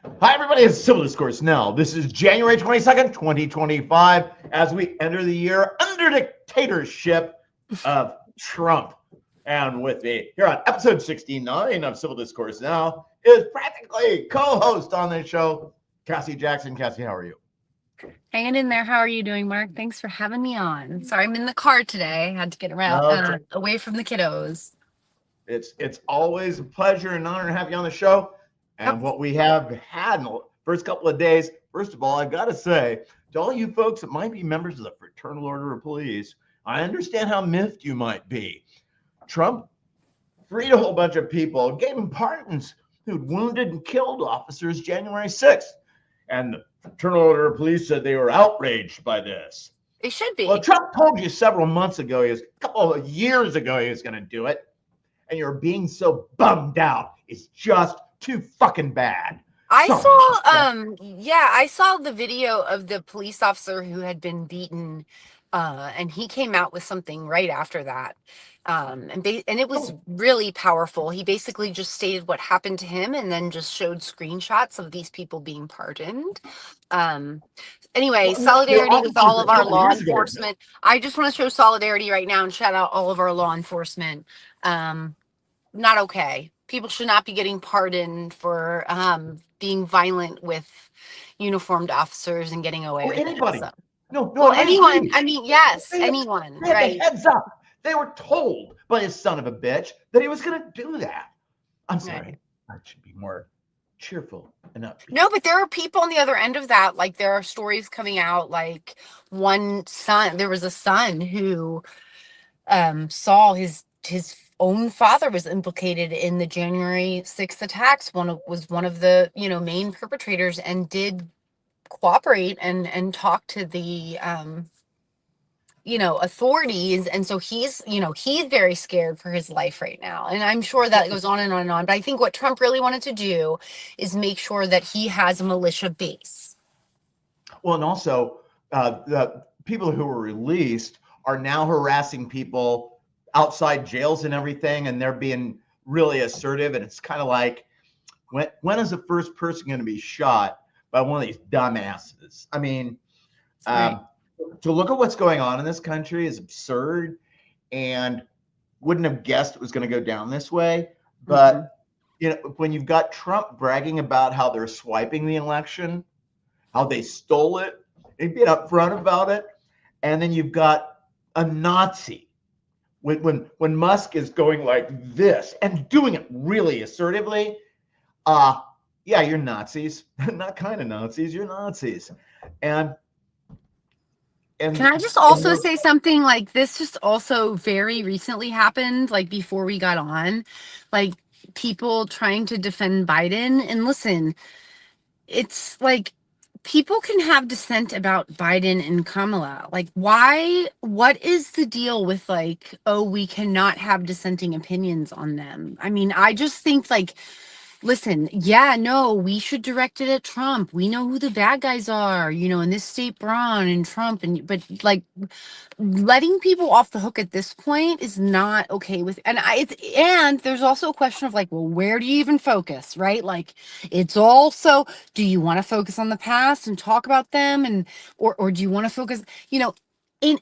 Hi, everybody. It's Civil Discourse Now. This is January 22nd, 2025, as we enter the year under dictatorship of Trump. And with me here on episode 69 of Civil Discourse Now is practically co-host on this show, Cassie Jackson. Cassie, how are you? Hanging in there. How are you doing, Mark? Thanks for having me on. Sorry, I'm in the car today. I had to get around Okay. away from the kiddos. It's always a pleasure and honor to have you on the show. Yep. And what we have had in the first couple of days, first of all, I've got to say to all you folks that might be members of the Fraternal Order of Police, I understand how miffed you might be. Trump freed a whole bunch of people, gave them pardons who'd wounded and killed officers January 6th. And the Fraternal Order of Police said they were outraged by this. It should be. Well, Trump told you several months ago, a couple of years ago, he was going to do it. And you're being so bummed out. It's just too fucking bad. I saw the video of the police officer who had been beaten, and he came out with something right after that. And it was really powerful. He basically just stated what happened to him and then just showed screenshots of these people being pardoned. Anyway, solidarity with all of our law enforcement. I just want to show solidarity right now and shout out all of our law enforcement. Not okay. People should not be getting pardoned for being violent with uniformed officers and getting away with anybody. it. So. No, anyone. I mean, yes, anyone. They had right? the heads up. They were told by his son of a bitch that he was going to do that. I'm sorry. Right. I should be more cheerful and upbeat. No, but there are people on the other end of that. Like, there are stories coming out. Like, there was a son who saw his own father was implicated in the January 6th attacks. Was one of the main perpetrators and did cooperate and talk to the authorities. And so he's very scared for his life right now. And I'm sure that goes on and on and on. But I think what Trump really wanted to do is make sure that he has a militia base. Well, and also the people who were released are now harassing people outside jails and everything, and they're being really assertive. And it's kind of like, when is the first person going to be shot by one of these dumbasses? I mean, right. To look at what's going on in this country is absurd, and wouldn't have guessed it was going to go down this way. But when you've got Trump bragging about how they're swiping the election, how they stole it, and being upfront about it, and then you've got a Nazi. When Musk is going like this and doing it really assertively, yeah, you're Nazis. Not kind of Nazis, you're Nazis. And can I just also say something? Like, this just also very recently happened, like before we got on, like people trying to defend Biden. And listen, it's like, people can have dissent about Biden and Kamala. Like, why? What is the deal with, like, oh, we cannot have dissenting opinions on them? I mean, I just think, like, listen, yeah, no, we should direct it at Trump. We know who the bad guys are, in this state, Braun and Trump. But like, letting people off the hook at this point is not okay with. And there's also a question of, like, well, where do you even focus, right? Like, it's also, do you want to focus on the past and talk about them, or do you want to focus,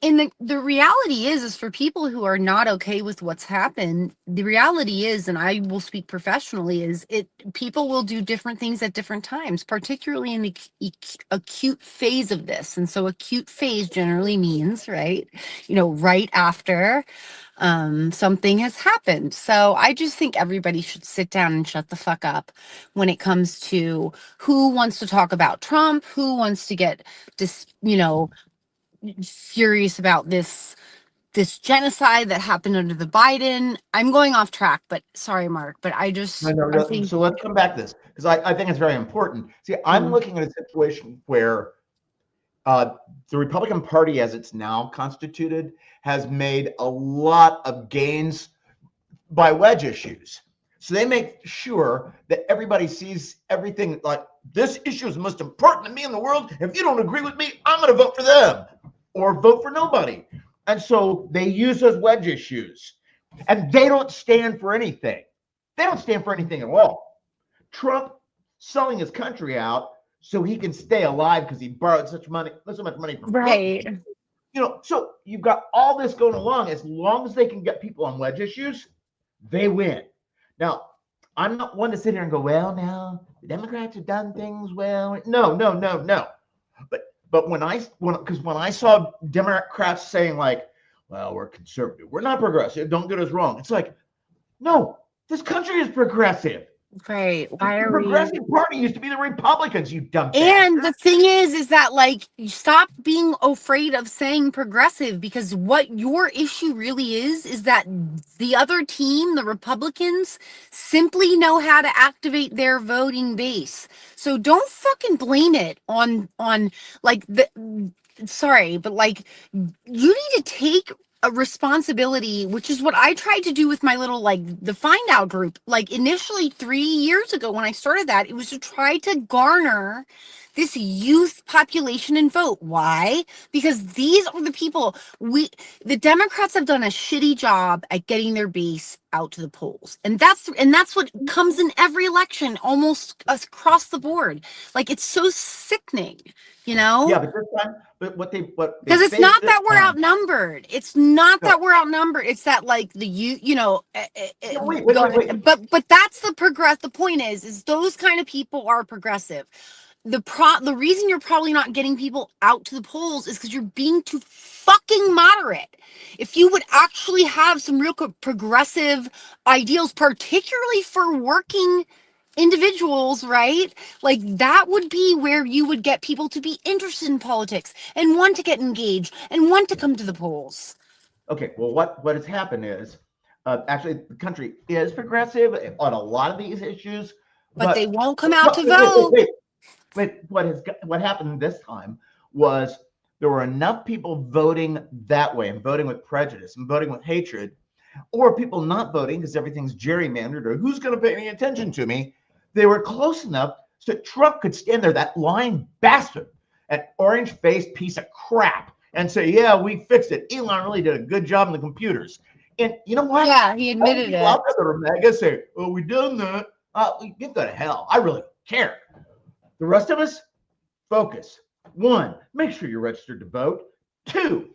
in the reality is for people who are not okay with what's happened, the reality is, and I will speak professionally, is people will do different things at different times, particularly in the acute phase of this. And so acute phase generally means, right after something has happened. So I just think everybody should sit down and shut the fuck up when it comes to who wants to talk about Trump, who wants to get furious about this genocide that happened under the Biden. I'm going off track, but sorry, Mark, but I just... No. So let's come back to this, because I think it's very important. See, I'm looking at a situation where the Republican Party, as it's now constituted, has made a lot of gains by wedge issues. So they make sure that everybody sees everything like, this issue is the most important to me in the world. If you don't agree with me, I'm going to vote for them or vote for nobody. And so they use those wedge issues, and they don't stand for anything. They don't stand for anything at all. Trump selling his country out so he can stay alive because he borrowed so much money from Right. So you've got all this going along. As long as they can get people on wedge issues, they win. Now, I'm not one to sit here and go, well, now the Democrats have done things well. No, no, no, no. But when I saw Democrats saying like, well, we're conservative, we're not progressive, don't get us wrong. It's like, no, this country is progressive. Right. Why The are Progressive Party used to be the Republicans, you dumb And bastard. the thing is that like you stop being afraid of saying progressive, because what your issue really is that the other team, the Republicans, simply know how to activate their voting base. So don't fucking blame it on like sorry, but like you need to take a responsibility, which is what I tried to do with my little like the find out group. Like initially 3 years ago when I started that, it was to try to garner this youth population and vote. Why? Because these are the people the Democrats have done a shitty job at getting their base out to the polls. And that's what comes in every election almost across the board. Like it's so sickening, Yeah, but this time, because it's not that we're outnumbered. It's not that we're outnumbered. It's that like no, wait. But that's the point is those kind of people are progressive. The reason you're probably not getting people out to the polls is because you're being too fucking moderate. If you would actually have some real progressive ideals, particularly for working individuals, right? Like that would be where you would get people to be interested in politics and want to get engaged and want to come to the polls. Okay, well, what has happened is actually the country is progressive on a lot of these issues, but they won't come out to vote. Wait, what happened this time was there were enough people voting that way and voting with prejudice and voting with hatred, or people not voting because everything's gerrymandered or who's going to pay any attention to me. They were close enough so Trump could stand there, that lying bastard, an orange-faced piece of crap, and say, yeah, we fixed it. Elon really did a good job in the computers. And you know what? Yeah, he admitted it. Out there that are mega say, oh, we done that. You go to hell. I really don't care. The rest of us, focus. 1, make sure you're registered to vote. 2,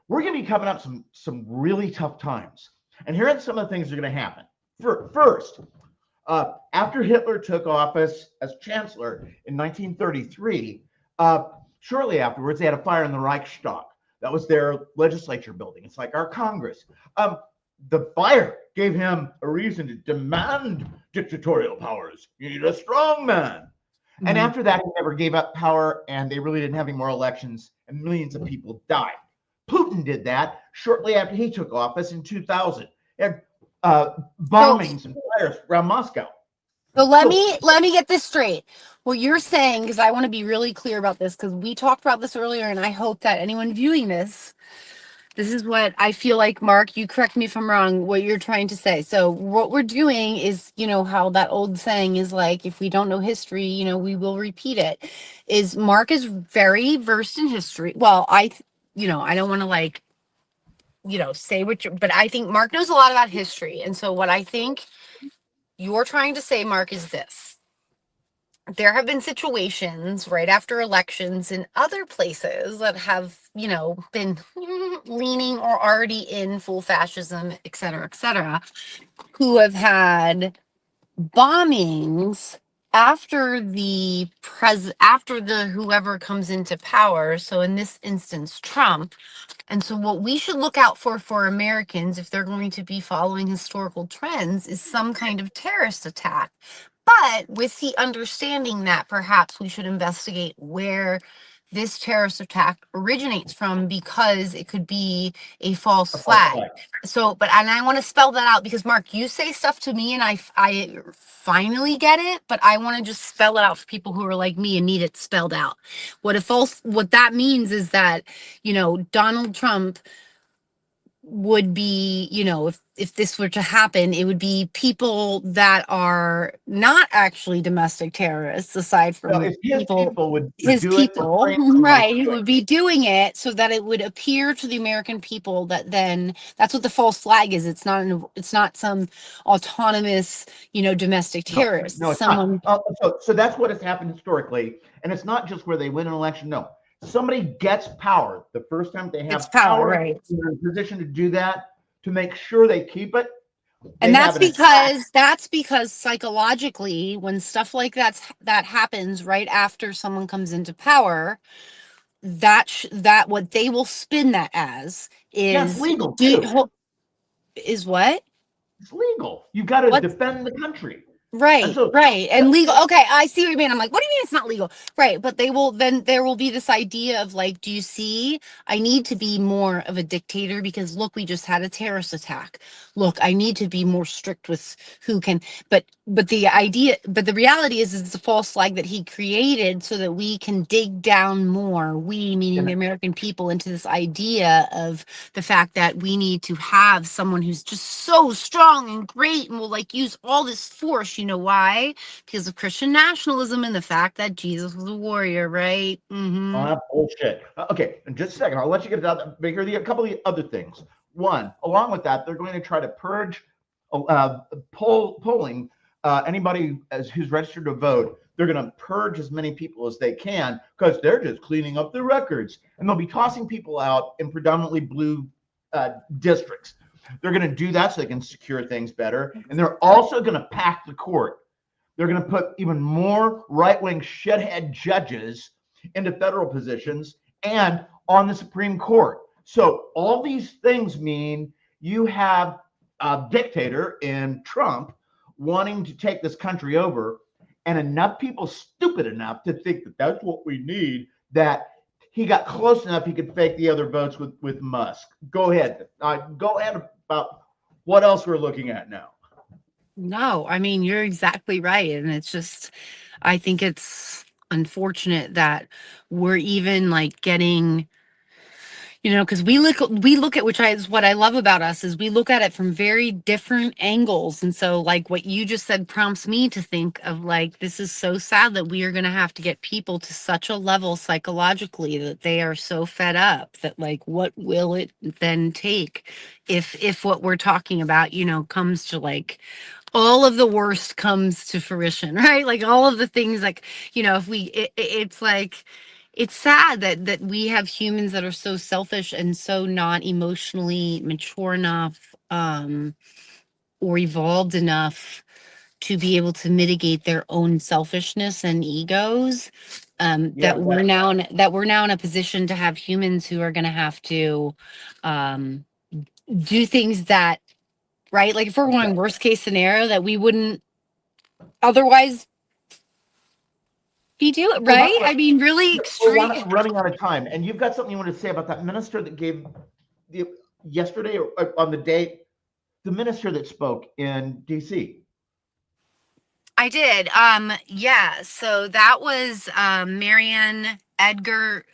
we're going to be coming up some really tough times. And here are some of the things that are going to happen. First, after Hitler took office as chancellor in 1933, shortly afterwards, they had a fire in the Reichstag. That was their legislature building. It's like our Congress. The fire gave him a reason to demand dictatorial powers. You need a strong man. And after that, he never gave up power, and they really didn't have any more elections, and millions of people died. Putin did that shortly after he took office in 2000, and bombings and fires around Moscow. So let me get this straight. What you're saying, because I want to be really clear about this, because we talked about this earlier, and I hope that anyone viewing this is what I feel like, Mark, you correct me if I'm wrong, what you're trying to say. So what we're doing is, how that old saying is like, if we don't know history, we will repeat it. Is Mark is very versed in history. Well, I don't want to say but I think Mark knows a lot about history. And so what I think you're trying to say, Mark, is this. There have been situations right after elections in other places that have, been leaning or already in full fascism, et cetera, who have had bombings after the whoever comes into power. So in this instance, Trump. And so what we should look out for Americans, if they're going to be following historical trends, is some kind of terrorist attack. But with the understanding that perhaps we should investigate where this terrorist attack originates from, because it could be a false flag. So, and I want to spell that out, because Mark, you say stuff to me and I finally get it, but I want to just spell it out for people who are like me and need it spelled out. What that means is that, Donald Trump would be, if this were to happen, it would be people that are not actually domestic terrorists, aside from If his people would his do it, or people, frame them like right, who would be doing it, so that it would appear to the American people that then that's what the false flag is. It's not some autonomous, domestic no, terrorist. no, It's it's not. someone. So that's what has happened historically, and it's not just where they win an election. No, somebody gets power the first time they It's have power, power. right? They're in a position to do that, to make sure they keep it. And They have an attack. that's because psychologically, when stuff like that happens right after someone comes into power, that what they will spin that as Yeah, it's is legal too. is what? It's legal. You got to What? defend the country. And Right, so, right. And legal. Okay, I see what you mean. I'm like, what do you mean it's not legal? Right. But then there will be this idea of like, do you see? I need to be more of a dictator because look, we just had a terrorist attack. Look, I need to be more strict with who can, but the reality is it's a false flag that he created so that we can dig down more, we meaning the and American people, into this idea of the fact that we need to have someone who's just so strong and great and will like use all this force. You know why? Because of Christian nationalism and the fact that Jesus was a warrior, right? all that bullshit. Okay, in just a second, I'll let you get it out. But here are a couple of other things. One, along with that, they're going to try to purge polling anybody who's registered to vote. They're going to purge as many people as they can because they're just cleaning up the records, and they'll be tossing people out in predominantly blue districts. They're going to do that so they can secure things better, and they're also going to pack the court. They're going to put even more right-wing shithead judges into federal positions and on the Supreme Court. So all these things mean you have a dictator in Trump wanting to take this country over, and enough people stupid enough to think that that's what we need, that he got close enough he could fake the other votes with Musk. Go ahead. Go ahead about what else we're looking at now. No, I mean, you're exactly right. And it's just, I think it's unfortunate that we're even like getting, because we look at, which is what I love about us, is we look at it from very different angles. And so like what you just said prompts me to think of like, this is so sad that we are going to have to get people to such a level psychologically that they are so fed up that like, what will it then take if what we're talking about, comes to like, all of the worst comes to fruition, right? Like all of the things, like, if it's like, it's sad that we have humans that are so selfish and so not emotionally mature enough, or evolved enough to be able to mitigate their own selfishness and egos. Yeah, that we're now in a position to have humans who are going to have to um, do things that, right, like if we're going worst case scenario, that we wouldn't otherwise be doing, well, right? I mean, really we're extreme. running out of time, and you've got something you want to say about that minister that gave the yesterday or on the date, the minister that spoke in D.C. I did. Yeah. So that was Marianne Edgar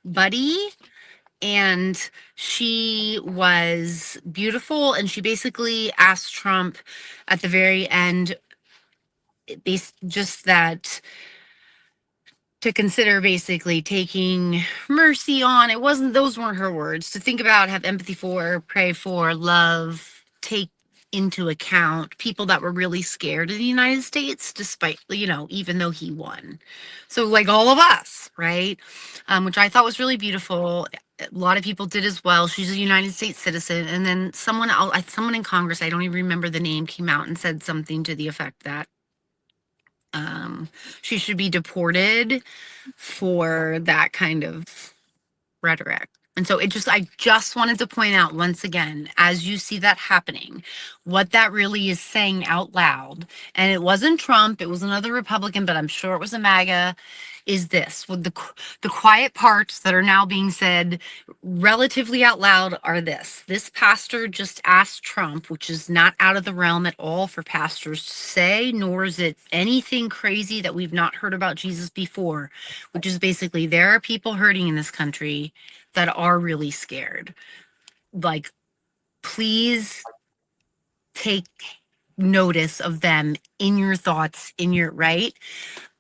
Buddy. And she was beautiful. And she basically asked Trump at the very end, just that, to consider basically taking mercy on. It wasn't, those weren't her words. To think about, have empathy for, pray for, love, take into account people that were really scared of the United States, despite, even though he won. So like all of us, right? Which I thought was really beautiful. A lot of people did as well. She's a United States citizen. And then someone in Congress, I don't even remember the name, came out and said something to the effect that she should be deported for that kind of rhetoric. And so I just wanted to point out once again, as you see that happening, what that really is saying out loud. And it wasn't Trump, it was another Republican, but I'm sure it was a MAGA, is this, with the quiet parts that are now being said relatively out loud are this pastor just asked Trump, which is not out of the realm at all for pastors to say, nor is it anything crazy that we've not heard about Jesus before, which is basically, there are people hurting in this country that are really scared. like, please take notice of them in your thoughts, in your right.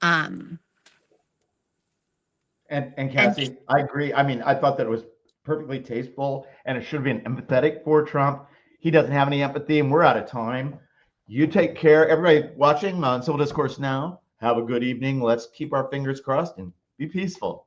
And Cassie, I agree. I mean, I thought that it was perfectly tasteful, and it should have been empathetic for Trump. He doesn't have any empathy, and we're out of time. You take care. Everybody watching on Civil Discourse Now, have a good evening. Let's keep our fingers crossed and be peaceful.